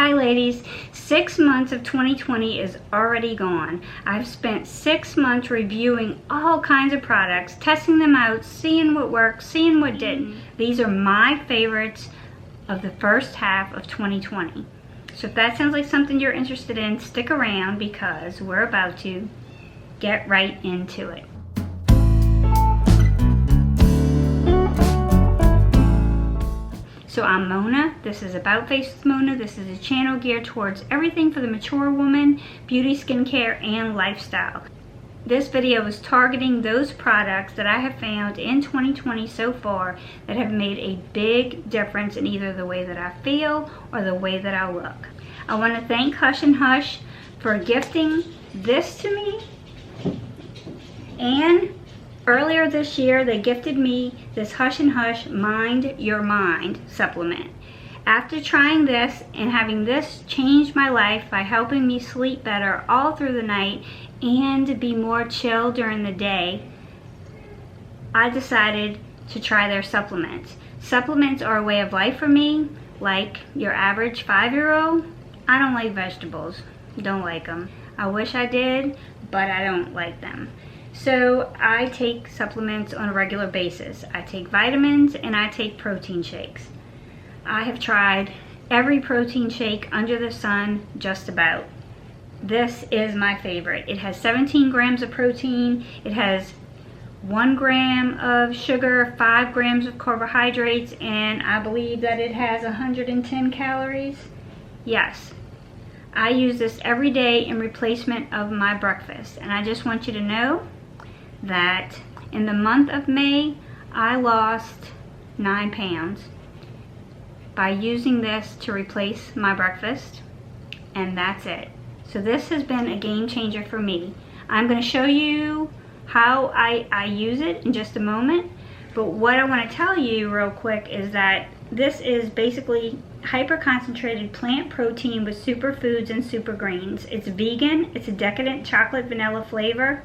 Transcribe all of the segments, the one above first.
Hi ladies, 6 months of 2020 is already gone. I've spent 6 months reviewing all kinds of products, testing them out, seeing what worked, seeing what didn't. These are my favorites of the first half of 2020. So if that sounds like something you're interested in, stick around because we're about to get right into it. So I'm Mona, this is About Face with Mona. This is a channel geared towards everything for the mature woman, beauty, skincare, and lifestyle. This video is targeting those products that I have found in 2020 so far that have made a big difference in either the way that I feel or the way that I look. I want to thank Hush and Hush for gifting this to me, and earlier this year, they gifted me this Hush and Hush Mind Your Mind supplement. After trying this and having this change my life by helping me sleep better all through the night and be more chill during the day, I decided to try their supplements. Supplements are a way of life for me, like your average 5-year-old. I don't like vegetables, don't like them. I wish I did, but I don't like them. So I take supplements on a regular basis. I take vitamins and I take protein shakes. I have tried every protein shake under the sun, just about. This is my favorite. It has 17 grams of protein. It has 1 gram of sugar, 5 grams of carbohydrates, and I believe that it has 110 calories. Yes. I use this every day in replacement of my breakfast. And I just want you to know that in the month of May, I lost 9 pounds by using this to replace my breakfast, and that's it. So this has been a game changer for me. I'm going to show you how I use it in just a moment, but what I want to tell you real quick is that this is basically hyper concentrated plant protein with superfoods and super greens. It's vegan, it's a decadent chocolate vanilla flavor.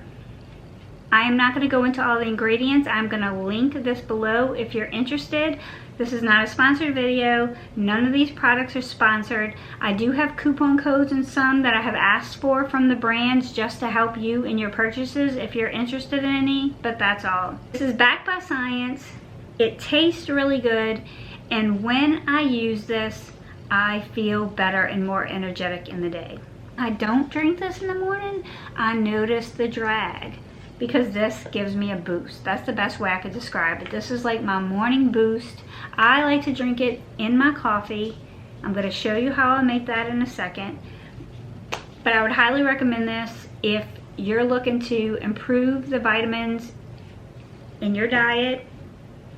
I am not going to go into all the ingredients. I'm going to link this below if you're interested. This is not a sponsored video. None of these products are sponsored. I do have coupon codes and some that I have asked for from the brands just to help you in your purchases if you're interested in any, but that's all. This is backed by science. It tastes really good, and when I use this, I feel better and more energetic in the day. I don't drink this in the morning. I notice the drag, because this gives me a boost. That's the best way I could describe it. This is like my morning boost. I like to drink it in my coffee. I'm going to show you how I make that in a second. But I would highly recommend this if you're looking to improve the vitamins in your diet.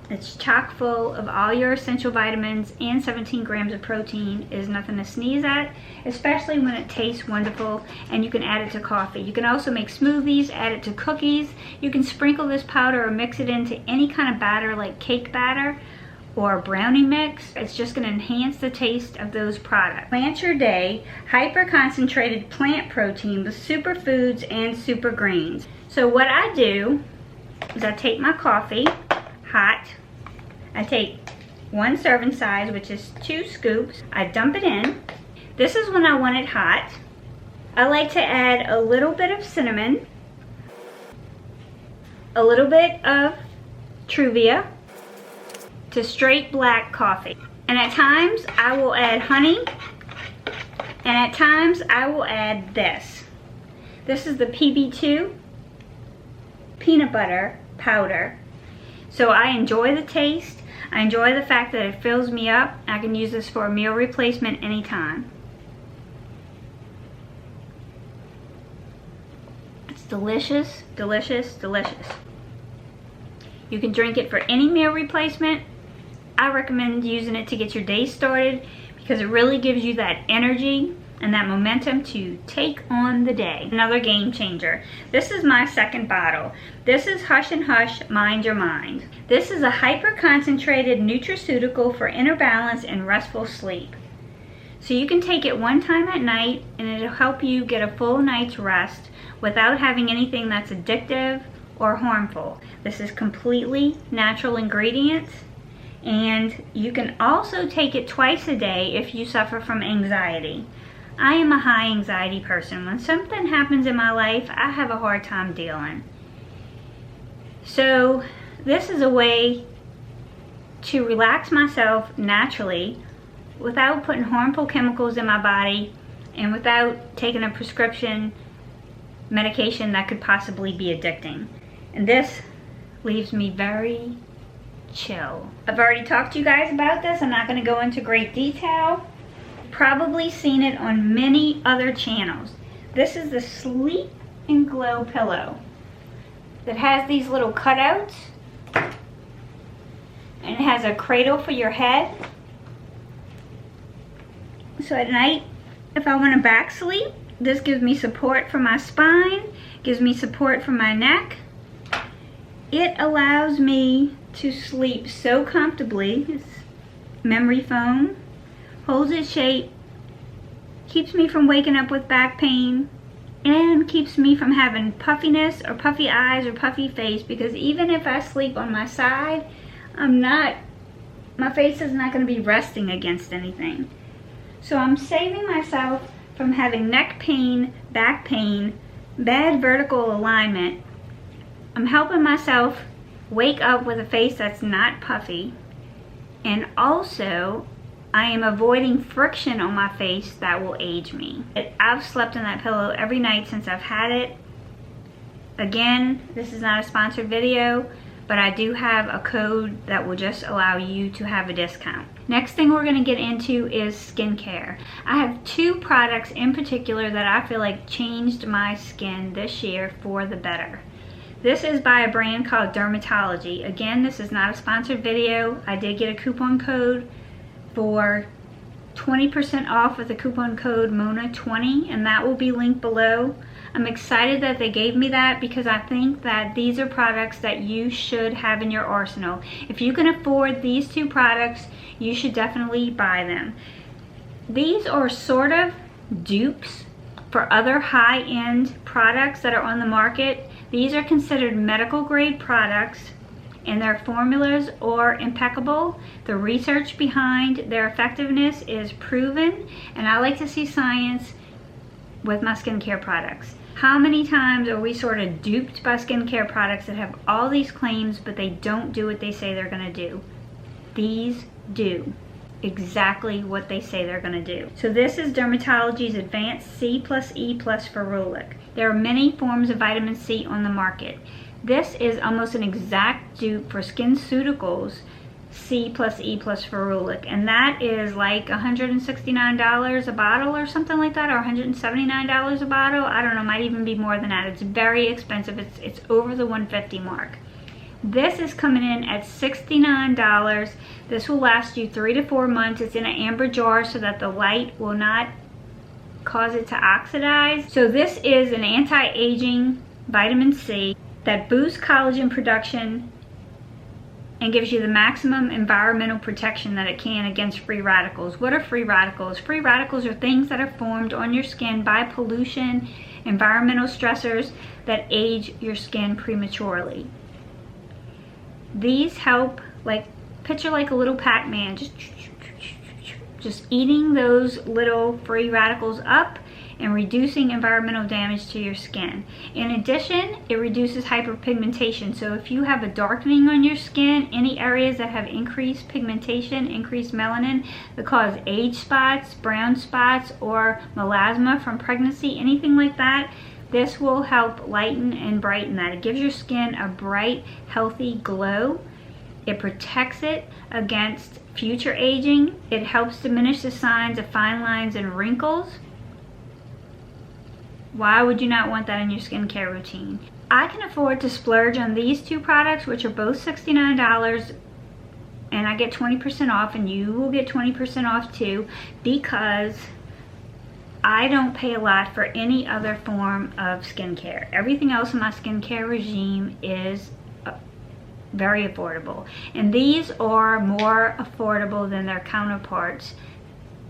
It's chock full of all your essential vitamins, and 17 grams of protein is nothing to sneeze at, especially when it tastes wonderful, and you can add it to coffee. You can also make smoothies, add it to cookies. You can sprinkle this powder or mix it into any kind of batter like cake batter or brownie mix. It's just going to enhance the taste of those products. PlantYourDay hyper concentrated plant protein with superfoods and super greens. So what I do is I take my coffee hot. I take 1 serving size, which is 2 scoops. I dump it in. This is when I want it hot. I like to add a little bit of cinnamon, a little bit of Truvia to straight black coffee. And at times I will add honey, and at times I will add this. This is the PB2 peanut butter powder. So I enjoy the taste. I enjoy the fact that it fills me up. I can use this for a meal replacement anytime. It's delicious, delicious, delicious. You can drink it for any meal replacement. I recommend using it to get your day started because it really gives you that energy and that momentum to take on the day. Another game changer. This is my second bottle. This is Hush and Hush Mind Your Mind. This is a hyper concentrated nutraceutical for inner balance and restful sleep. So you can take it one time at night and it'll help you get a full night's rest without having anything that's addictive or harmful. This is completely natural ingredients. And you can also take it twice a day if you suffer from anxiety. I am a high anxiety person. When something happens in my life, I have a hard time dealing. So this is a way to relax myself naturally without putting harmful chemicals in my body and without taking a prescription medication that could possibly be addicting. And this leaves me very chill. I've already talked to you guys about this. I'm not going to go into great detail. Probably seen it on many other channels. This is the Sleep and Glow pillow that has these little cutouts, and it has a cradle for your head. So at night, if I want to back sleep, this gives me support for my spine, gives me support for my neck. It allows me to sleep so comfortably. It's memory foam, holds its shape, keeps me from waking up with back pain, and keeps me from having puffiness or puffy eyes or puffy face, because even if I sleep on my side, my face is not going to be resting against anything. So I'm saving myself from having neck pain, back pain, bad vertical alignment. I'm helping myself wake up with a face that's not puffy, and also I am avoiding friction on my face that will age me. I've slept in that pillow every night since I've had it. Again, this is not a sponsored video, but I do have a code that will just allow you to have a discount. Next thing we're going to get into is skincare. I have two products in particular that I feel like changed my skin this year for the better. This is by a brand called Dermatology. Again, this is not a sponsored video. I did get a coupon code for 20% off with the coupon code MONA20, and that will be linked below. I'm excited that they gave me that because I think that these are products that you should have in your arsenal. If you can afford these two products, you should definitely buy them. These are sort of dupes for other high-end products that are on the market. These are considered medical grade products, and their formulas are impeccable. The research behind their effectiveness is proven, and I like to see science with my skincare products. How many times are we sort of duped by skincare products that have all these claims, but they don't do what they say they're gonna do? These do exactly what they say they're gonna do. So this is Dermatology's Advanced C+E+ Ferulic. There are many forms of vitamin C on the market. This is almost an exact dupe for SkinCeuticals C+E+ Ferulic, and that is like $169 a bottle or something like that, or $179 a bottle. I don't know, might even be more than that. It's very expensive. It's over the $150 mark. This is coming in at $69. This will last you 3 to 4 months. It's in an amber jar so that the light will not cause it to oxidize. So this is an anti-aging vitamin C that boosts collagen production and gives you the maximum environmental protection that it can against free radicals. What are free radicals? Free radicals are things that are formed on your skin by pollution, environmental stressors that age your skin prematurely. These help, like, picture like a little Pac-Man, just eating those little free radicals up and reducing environmental damage to your skin. In addition, it reduces hyperpigmentation. So if you have a darkening on your skin, any areas that have increased pigmentation, increased melanin that cause age spots, brown spots, or melasma from pregnancy, anything like that, this will help lighten and brighten that. It gives your skin a bright, healthy glow. It protects it against future aging. It helps diminish the signs of fine lines and wrinkles. Why would you not want that in your skincare routine? I can afford to splurge on these two products, which are both $69, and I get 20% off, and you will get 20% off too, because I don't pay a lot for any other form of skincare. Everything else in my skincare regime is very affordable, and these are more affordable than their counterparts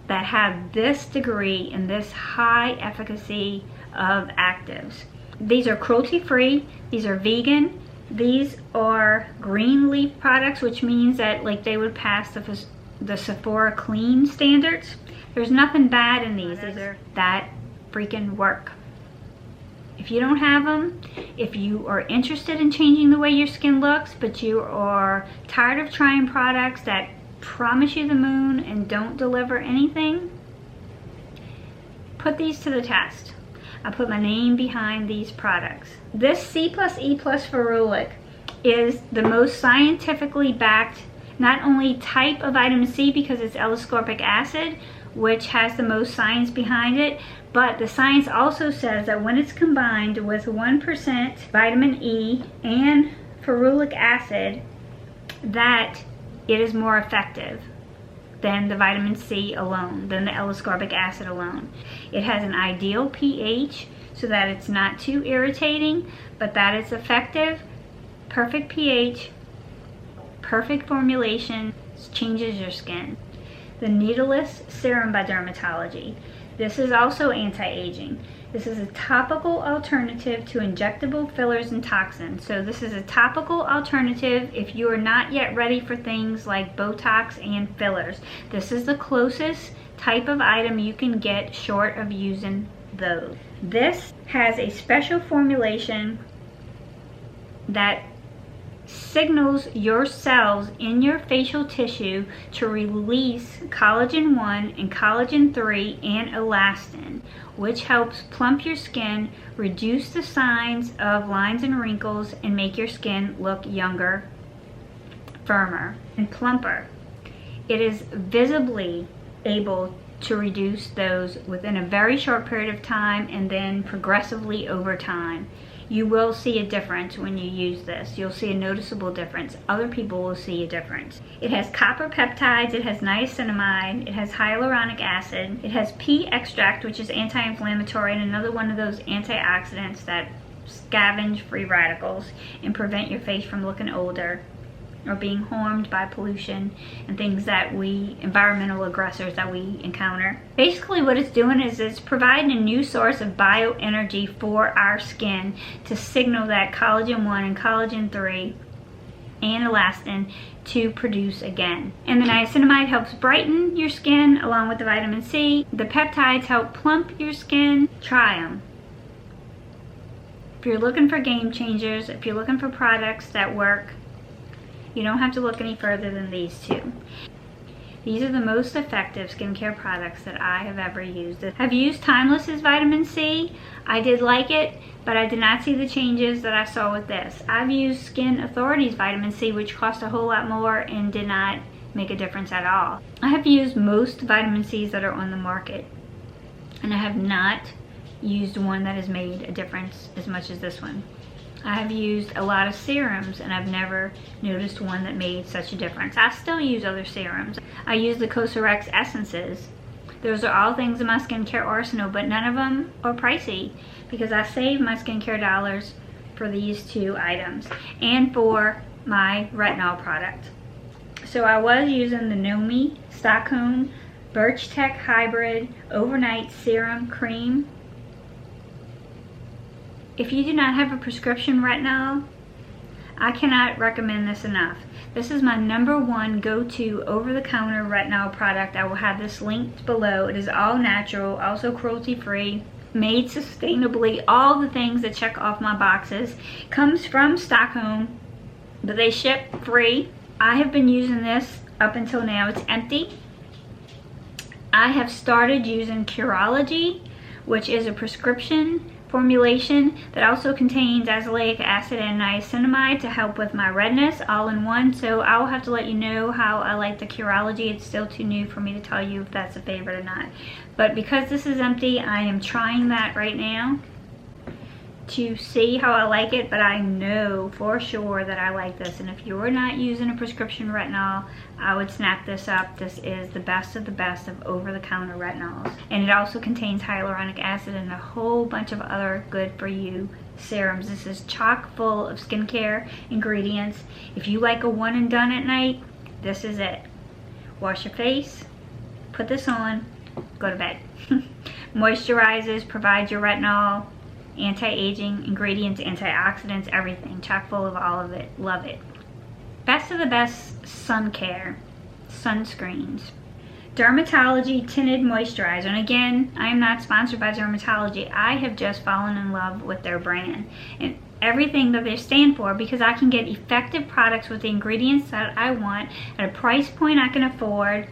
that have this degree and this high efficacy of actives. These are cruelty-free, these are vegan, These are green leaf products, which means that like they would pass the Sephora clean standards. There's nothing bad in these. These are that freaking work. If you don't have them, if you are interested in changing the way your skin looks, but you are tired of trying products that promise you the moon and don't deliver anything, put these to the test. I put my name behind these products. This C+E+ ferulic is the most scientifically backed, not only type of vitamin C because it's L-ascorbic acid, which has the most science behind it, but the science also says that when it's combined with 1% vitamin E and ferulic acid, that it is more effective than the vitamin C alone, than the L-ascorbic acid alone. It has an ideal pH so that it's not too irritating, but that it's effective, perfect pH, perfect formulation, changes your skin. The Needleless Serum by Dermatology. This is also anti-aging. This is a topical alternative to injectable fillers and toxins. So this is a topical alternative if you are not yet ready for things like Botox and fillers. This is the closest type of item you can get short of using those. This has a special formulation that signals your cells in your facial tissue to release collagen 1 and collagen 3 and elastin, which helps plump your skin, reduce the signs of lines and wrinkles, and make your skin look younger, firmer, and plumper. It is visibly able to reduce those within a very short period of time and then progressively over time. You will see a difference when you use this. You'll see a noticeable difference. Other people will see a difference. It has copper peptides, it has niacinamide, it has hyaluronic acid, it has pea extract, which is anti-inflammatory, and another one of those antioxidants that scavenge free radicals and prevent your face from looking older or being harmed by pollution and things that environmental aggressors that we encounter. Basically what it's doing is it's providing a new source of bioenergy for our skin to signal that collagen 1 and collagen 3 and elastin to produce again. And the niacinamide helps brighten your skin along with the vitamin C. The peptides help plump your skin. Try them. If you're looking for game changers, if you're looking for products that work, you don't have to look any further than these two. These are the most effective skincare products that I have ever used. I've used Timeless's vitamin C. I did like it, but I did not see the changes that I saw with this. I've used Skin Authority's vitamin C, which cost a whole lot more and did not make a difference at all. I have used most vitamin C's that are on the market, and I have not used one that has made a difference as much as this one. I have used a lot of serums and I've never noticed one that made such a difference. I still use other serums. I use the Cosrx essences. Those are all things in my skincare arsenal, but none of them are pricey because I save my skincare dollars for these two items and for my retinol product. So I was using the Nomi Stockholm Birch Tech Hybrid Overnight Serum Cream. If you do not have a prescription retinol, I cannot recommend this enough. This is my #1 go-to over-the-counter retinol product. I will have this linked below. It is all natural, also cruelty-free, made sustainably, all the things that check off my boxes. Comes from Stockholm, but they ship free. I have been using this up until now. It's empty. I have started using Curology, which is a prescription formulation that also contains azelaic acid and niacinamide to help with my redness all in one. So I'll have to let you know how I like the Curology. It's still too new for me to tell you if that's a favorite or not. But because this is empty, I am trying that right now to see how I like it, but I know for sure that I like this. And if you're not using a prescription retinol, I would snap this up. This is the best of over-the-counter retinols. And it also contains hyaluronic acid and a whole bunch of other good for you serums. This is chock full of skincare ingredients. If you like a one and done at night, this is it. Wash your face, put this on, go to bed. Moisturizes, provides your retinol, anti-aging ingredients, antioxidants, everything. Chock full of all of it. Love it. Best of the best sun care, sunscreens. Dermatology Tinted Moisturizer. And again, I am not sponsored by Dermatology. I have just fallen in love with their brand and everything that they stand for, because I can get effective products with the ingredients that I want at a price point I can afford,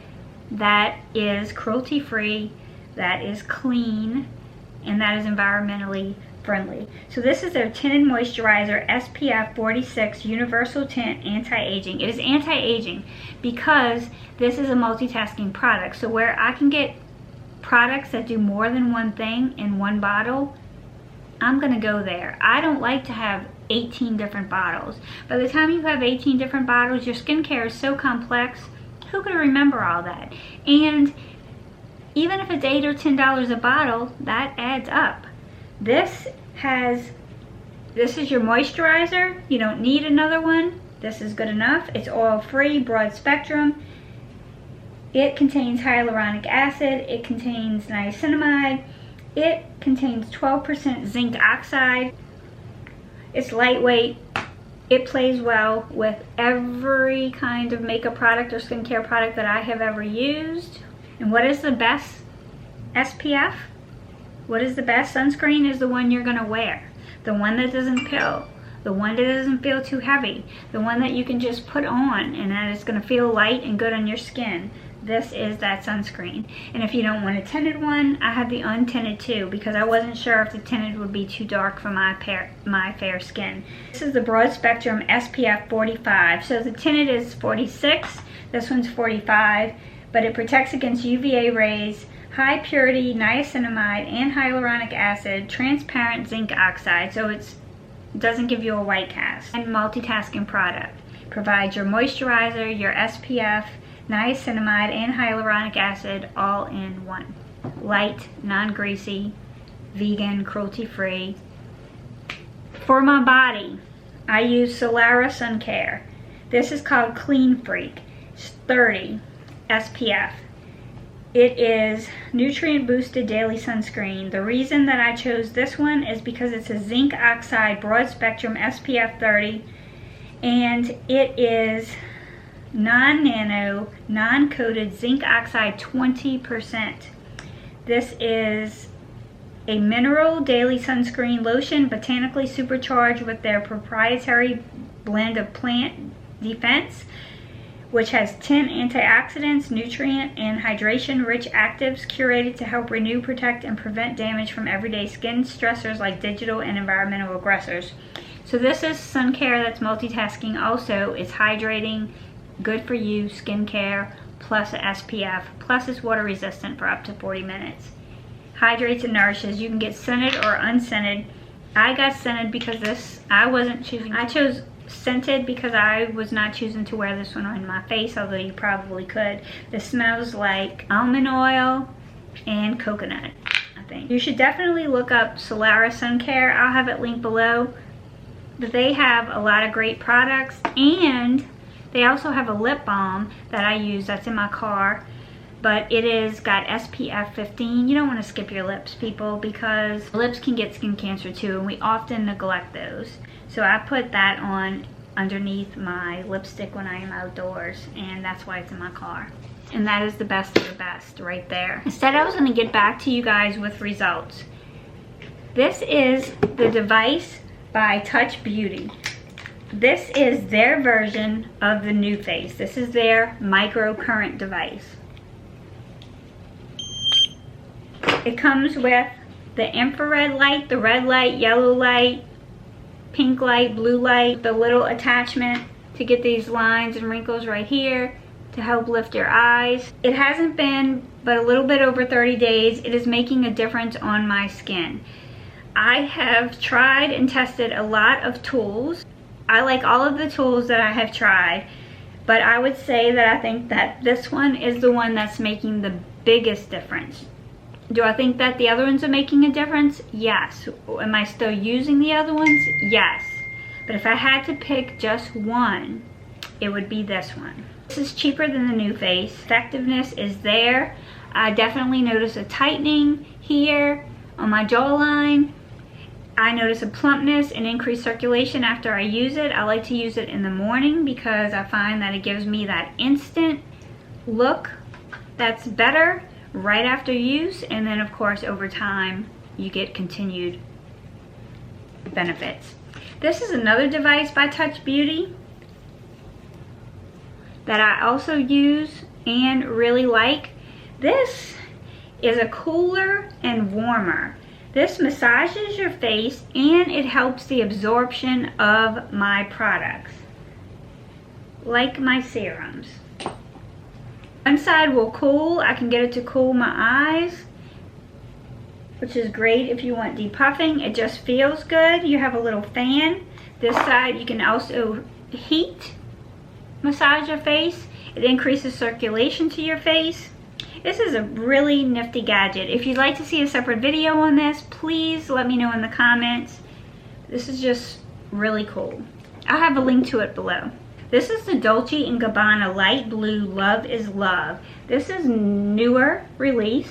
that is cruelty-free, that is clean, and that is environmentally friendly. So this is their Tinted Moisturizer SPF 46 Universal Tint Anti-Aging. It is anti-aging because this is a multitasking product. So where I can get products that do more than one thing in one bottle, I'm gonna go there. I don't like to have 18 different bottles. By the time you have 18 different bottles, your skincare is so complex, who can remember all that? And even if it's $8 or $10 a bottle, that adds up. This is your moisturizer. You don't need another one. This is good enough. It's oil-free, broad spectrum. It contains hyaluronic acid. It contains niacinamide. It contains 12% zinc oxide. It's lightweight. It plays well with every kind of makeup product or skincare product that I have ever used. And what is the best SPF? What is the best sunscreen? Is the one you're gonna wear. The one that doesn't pill. The one that doesn't feel too heavy. The one that you can just put on and that is gonna feel light and good on your skin. This is that sunscreen. And if you don't want a tinted one, I have the untinted too, because I wasn't sure if the tinted would be too dark for my fair skin. This is the broad spectrum SPF 45. So the tinted is 46, this one's 45, but it protects against UVA rays, high purity niacinamide and hyaluronic acid, transparent zinc oxide, so it doesn't give you a white cast. And multitasking product. Provides your moisturizer, your SPF, niacinamide and hyaluronic acid all in one. Light, non-greasy, vegan, cruelty-free. For my body, I use Solara Sun Care. This is called Clean Freak. It's 30 SPF. It is nutrient boosted daily sunscreen. The reason that I chose this one is because it's a zinc oxide broad spectrum SPF 30, and it is non-nano, non-coated zinc oxide 20%. This is a mineral daily sunscreen lotion, botanically supercharged with their proprietary blend of plant defense, which has 10 antioxidants, nutrient, and hydration-rich actives curated to help renew, protect, and prevent damage from everyday skin stressors like digital and environmental aggressors. So this is sun care that's multitasking also. It's hydrating, good for you, skincare, plus a SPF, plus it's water resistant for up to 40 minutes. Hydrates and nourishes. You can get scented or unscented. I got scented because I wasn't choosing. I chose scented because I was not choosing to wear this one on my face, although you probably could. This smells like almond oil and coconut, I think. You should definitely look up Solara Sun Care. I'll have it linked below. But they have a lot of great products, and they also have a lip balm that I use that's in my car, but it is got SPF 15. You don't want to skip your lips, people, because lips can get skin cancer too, and we often neglect those. So I put that on underneath my lipstick when I am outdoors, and that's why it's in my car. And that is the best of the best right there. Instead, I was going to get back to you guys with results. This is the device by Touch Beauty. This is their version of the New Face. This is their Microcurrent device. It comes with the infrared light, the red light, yellow light, pink light, blue light, the little attachment to get these lines and wrinkles right here to help lift your eyes. It hasn't been but a little bit over 30 days. It is making a difference on my skin. I have tried and tested a lot of tools. I like all of the tools that I have tried, but I would say that I think that this one is the one that's making the biggest difference. Do I think that the other ones are making a difference? Yes. Am I still using the other ones? Yes. But if I had to pick just one, it would be this one. This is cheaper than the New Face. Effectiveness is there. I definitely notice a tightening here on my jawline. I notice a plumpness and increased circulation after I use it. I like to use it in the morning because I find that it gives me that instant look that's better right after use, and then of course over time you get continued benefits. This is another device by Touch Beauty that I also use and really like. This is a cooler and warmer. This massages your face and it helps the absorption of my products, like my serums. One side will cool. I can get it to cool my eyes, which is great if you want depuffing. It just feels good. You have a little fan. This side you can also heat massage your face. It increases circulation to your face. This is a really nifty gadget. If you'd like to see a separate video on this, please let me know in the comments. This is just really cool. I'll have a link to it below. This is the Dolce&Gabbana Light Blue Love is Love. This is newer release.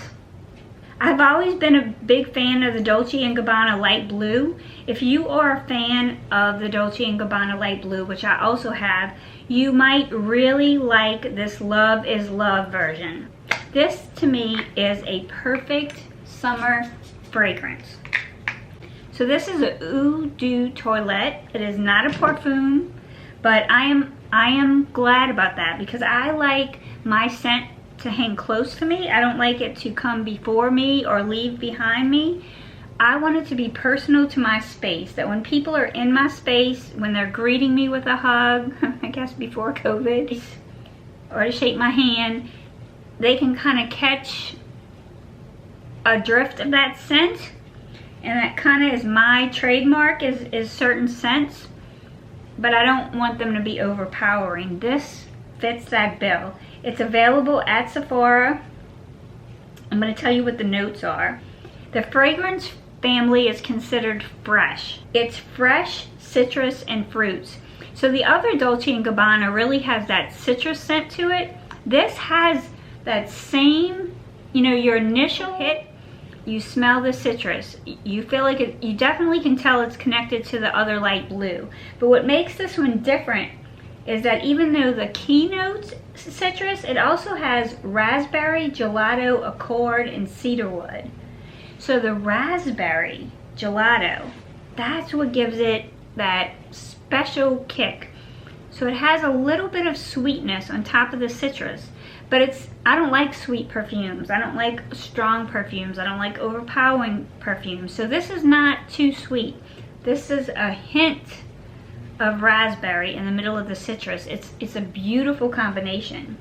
I've always been a big fan of the Dolce&Gabbana Light Blue. If you are a fan of the Dolce&Gabbana Light Blue, which I also have, you might really like this Love is Love version. This to me is a perfect summer fragrance. So this is a Eau de Toilette. It is not a parfum, but I am glad about that because I like my scent to hang close to me. I don't like it to come before me or leave behind me. I want it to be personal to my space, that when people are in my space, when they're greeting me with a hug, I guess before COVID, or to shake my hand, they can kind of catch a drift of that scent. And that kind of is my trademark, is certain scents, but I don't want them to be overpowering. This fits that bill. It's available at Sephora. I'm going to tell you what the notes are. The fragrance family is considered fresh. It's fresh, citrus, and fruits. So the other Dolce&Gabbana really has that citrus scent to it. This has that same, you know, your initial hit, you smell the citrus. You feel like it, you definitely can tell it's connected to the other light blue. But what makes this one different is that even though the keynotes citrus, it also has raspberry, gelato, accord, and cedarwood. So the raspberry gelato, that's what gives it that special kick. So it has a little bit of sweetness on top of the citrus, but I don't like sweet perfumes. I don't like strong perfumes. I don't like overpowering perfumes. So this is not too sweet. This is a hint of raspberry in the middle of the citrus. It's a beautiful combination.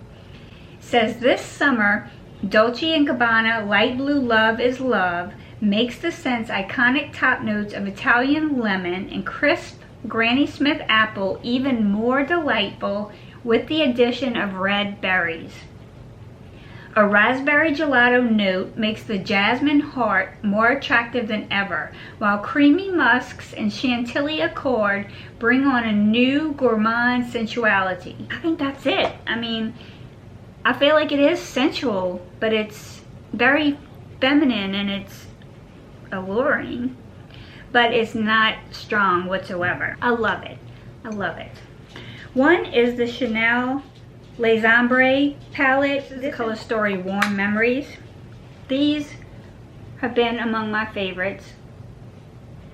It says this summer, Dolce&Gabbana Light Blue Love is Love makes the scent's iconic top notes of Italian lemon and crisp Granny Smith apple even more delightful with the addition of red berries. A raspberry gelato note makes the jasmine heart more attractive than ever, while creamy musks and chantilly accord bring on a new gourmand sensuality. I think that's it. I mean, I feel like it is sensual, but it's very feminine and it's alluring, but it's not strong whatsoever. I love it. I love it. One is the Chanel Les Ombres palette, the Color Story Warm Memories. These have been among my favorites.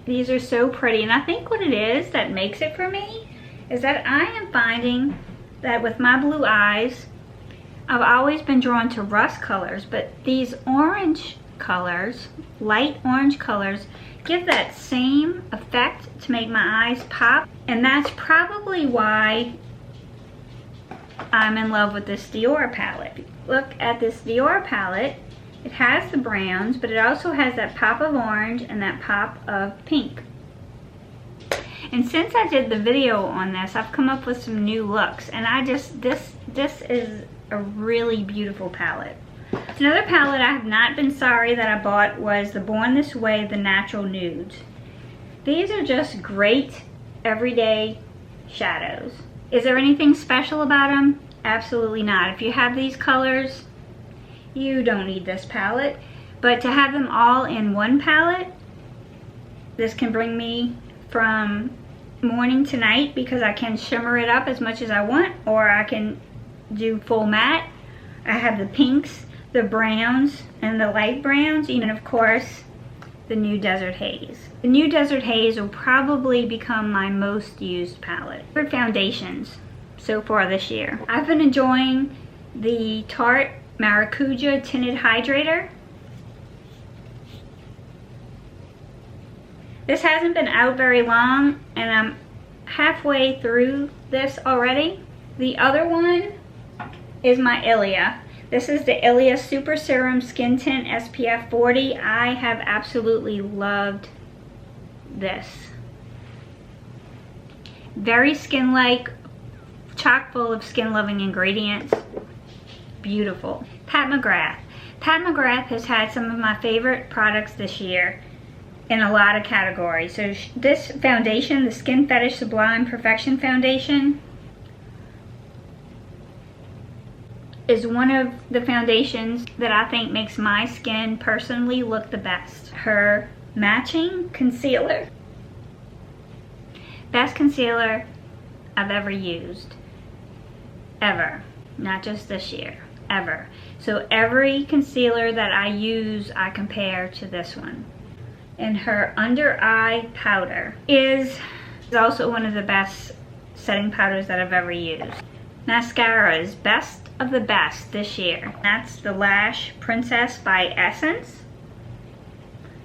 These are so pretty, and I think what it is that makes it for me is that I am finding that with my blue eyes, I've always been drawn to rust colors, but these orange colors, light orange colors, give that same effect to make my eyes pop, and that's probably why I'm in love with this Dior palette. Look at this Dior palette. It has the browns, but it also has that pop of orange and that pop of pink. And since I did the video on this, I've come up with some new looks, and this is a really beautiful palette. Another palette I have not been sorry that I bought was the Born This Way, the Natural Nudes. These are just great everyday shadows. Is there anything special about them? Absolutely not. If you have these colors, you don't need this palette. But to have them all in one palette, This can bring me from morning to night because I can shimmer it up as much as I want, or I can do full matte. I have the pinks, the browns, and the light browns, and of course the new Desert Haze. The new Desert Haze will probably become my most used palette. For foundations so far this year, I've been enjoying the Tarte Maracuja Tinted Hydrator. This hasn't been out very long, and I'm halfway through this already. The other one is my Ilia. This is the Ilia Super Serum Skin Tint SPF 40. I have absolutely loved this. Very skin-like, chock full of skin-loving ingredients. Beautiful. Pat McGrath. Pat McGrath has had some of my favorite products this year in a lot of categories. So this foundation, the Skin Fetish Sublime Perfection Foundation, is one of the foundations that I think makes my skin personally look the best. Her matching concealer, best concealer I've ever used, ever, not just this year, ever. So every concealer that I use, I compare to this one. And her under eye powder is also one of the best setting powders that I've ever used. Mascara is best of the best this year. That's the Lash Princess by Essence.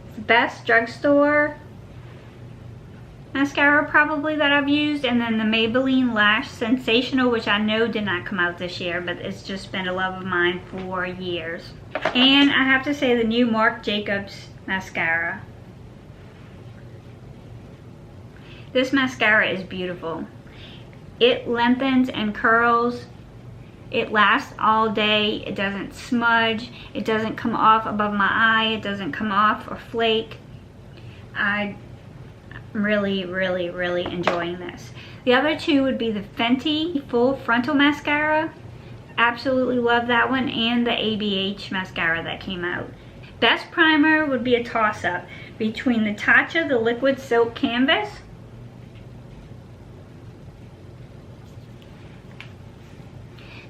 It's the best drugstore mascara probably that I've used. And then the Maybelline Lash Sensational, which I know did not come out this year, but it's just been a love of mine for years. And I have to say the new Marc Jacobs mascara. This mascara is beautiful. It lengthens and curls. It lasts all day. It doesn't smudge. It doesn't come off above my eye. It doesn't come off or flake. I'm really, really, really enjoying this. The other two would be the Fenty Full Frontal Mascara. Absolutely love that one, and the ABH mascara that came out. Best primer would be a toss-up between the Tatcha, the Liquid Silk Canvas,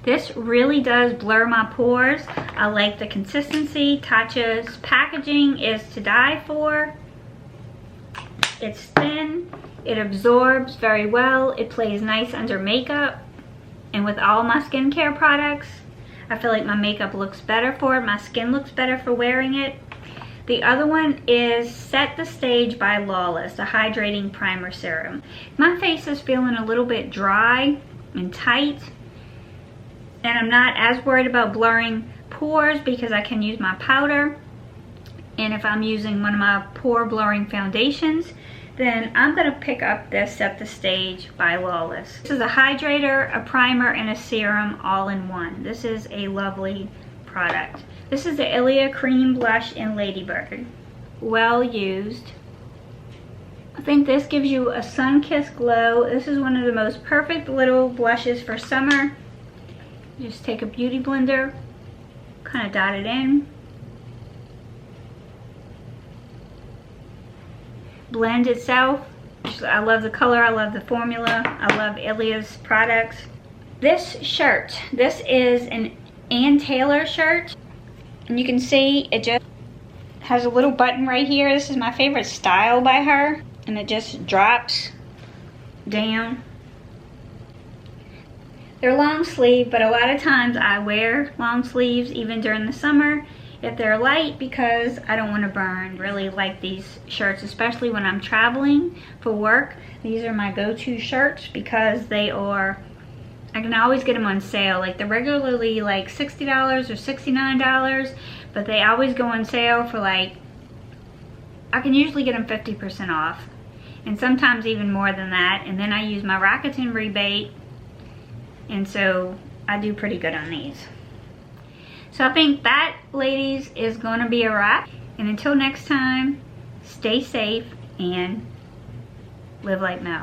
this really does blur my pores. I like the consistency. Tatcha's packaging is to die for. It's thin. It absorbs very well. It plays nice under makeup. And with all my skincare products, I feel like my makeup looks better for it. My skin looks better for wearing it. The other one is Set the Stage by Lawless, the Hydrating Primer Serum. My face is feeling a little bit dry and tight, and I'm not as worried about blurring pores because I can use my powder. And if I'm using one of my pore blurring foundations, then I'm gonna pick up this Set the Stage by Lawless. This is a hydrator, a primer, and a serum all in one. This is a lovely product. This is the Ilia Cream Blush in Ladybird. Well used. I think this gives you a sun-kissed glow. This is one of the most perfect little blushes for summer. Just take a beauty blender, kind of dot it in. Blend itself. I love the color, I love the formula, I love Ilia's products. This shirt, this is an Ann Taylor shirt. And you can see it just has a little button right here. This is my favorite style by her. And it just drops down. They're long sleeve, but a lot of times I wear long sleeves even during the summer if they're light because I don't want to burn. Really like these shirts, especially when I'm traveling for work. These are my go-to shirts because they are, I can always get them on sale. Like they're regularly like $60 or $69, but they always go on sale for like, I can usually get them 50% off. And sometimes even more than that. And then I use my Rakuten rebate. And so I do pretty good on these. So I think that, ladies, is going to be a wrap. And until next time, stay safe and live like Mel.